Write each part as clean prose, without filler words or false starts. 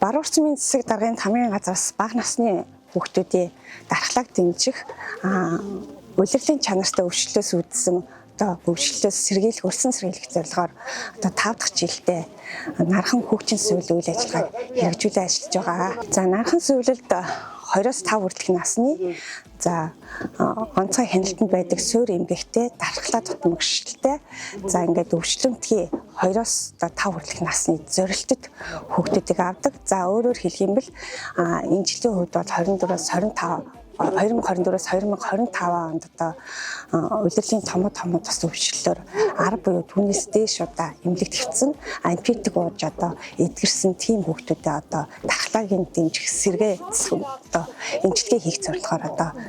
Баруун орчмын засаг даргын хамгийн газраас бага насны хүүхдүүдийн дархлааг дэмжих улирлын чанартай өвчлөлөөс үүдсэн өвчлөлөөс сэргийлэх өрсөн сэргийлэх зорилгоор 5 дахь жилдээ нархан хүүхдийн сувилийн үйл ажиллагааг хэрэгжүүлэн ажиллаж байгаа. За нархан сувилд 2-5 хүртэлх насны онцгой хяналтанд байдаг суурь эмгэгтэй дархлаа дутмагшилтай ингээд өвчлөмтгий 2-5 хүртэлх насны зорилттой хүүхдүүдийг авдаг. За өөрөөр хэлэх юм бол энэ жилийн хувьд бол 2024-2025 онд улирлын том тус өвчлөлөөр 10 буюу түүнээс дээш эмнэлэгт хэвцэн ампутыг ууж эдгэрсэн тийм хүүхдүүдэд дархлаагийн дэмжих сэргээ эмчилгээ хийх зорилгоор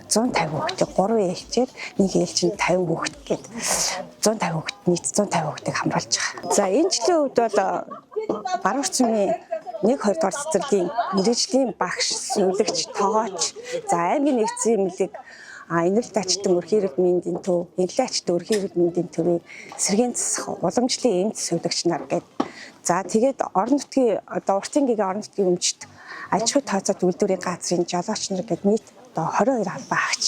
150 хүүхдийг 3 ээлжээр нэг ээлжинд 50 хүүхд гээд 150 хүүхд нийт 150 хүүхдийг хамруулж байгаа. За энэ жилийн хувьд бол баруун орчмын 1-2 дугаар цэцэрлэгийн мэргэжлийн багш, сувилагч, тоогооч, аймгийн нэгдсэн эмнэлэг, инэрэлт ачтан өрхийн эрүүл мэндийн төв, инглээ ачтан өрхийн эрүүл мэндийн төвийн сэргээн засах уламжлалын эмч сувилагч нар гээд. За тэгээд орон нутгийн уртын гэгээ орон нутгийн өмчт аж ахуй тооцоолт үйлдвэрийн газрын жолооч нар гээд нийт 22 албан агч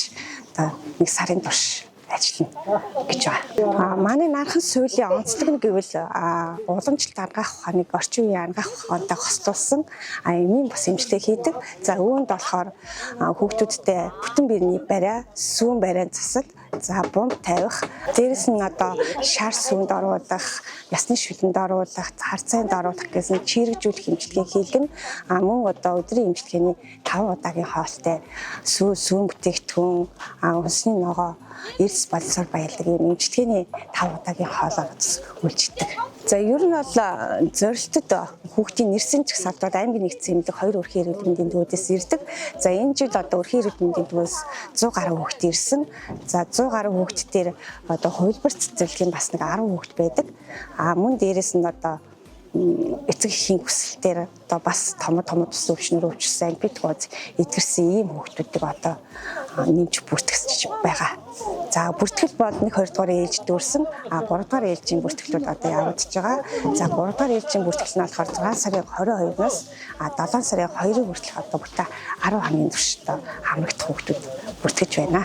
нэг сарын турш ажиллана гэж байна. Манай нархан сувилийн онцлог нь гэвэл уламжлалт ангаах ухааныг орчин үеийн ангаах ухаантай хослуулсан эмийн бас эмчилгээ хийдэг. За үүнд болохоор хүүхдүүдтэй бүтэн биений бариа, сүүн бариан засал, бомб тавих, дээрэс нь шар сүүнд оруулах, ясны шүлэнд оруулах, харцаанд оруулах гэсэн чирэгжүүлэх эмчилгээ хийлгэн мөн өдрийн эмчилгээний 5 удаагийн хоолтой сүүн бүтээгдэхүүн, хүнсний ногоо, эрс боловсрол баялаг юм эмчилгээний 5 удаагийн хоолоор үйлчилдэг. За ер нь бол зорилтод хүүхдийн нэрсэн жагсаалтууд аймгийн нэгдсэн эмнэлэг 2 өрхийн эрүүл мэндийн төвөөс ирдэг. За энэ жил өрхийн эрүүл мэндийн төвөөс 100 гаруй хүүхд ирсэн. За 100 гаруй хүүхд дээр хувилбар цэцэрлэгийн бас нэг 10 хүүхд байдаг. Мөн дээрээс нь эцэг эхийн хүсэлтээр бас том тус өвчнөр өвчсөн ампут гоц эдгэрсэн ийм хүүхдүүдийг нэмж бүртгэж байгаа. За бүртгэл бол 1-2 дугаар ээлж дүүрсэн 3 дугаар ээлжийн бүртгэлүүд явагдаж байгаа. За 3 дугаар ээлжийн бүртгэл нь болохоор 6 сарын 22-наас 7 сарын 2-ыг хүртэл бүтэ 10 хоногийн турш хамрагдах хүүхдүүд бүртгэж байна.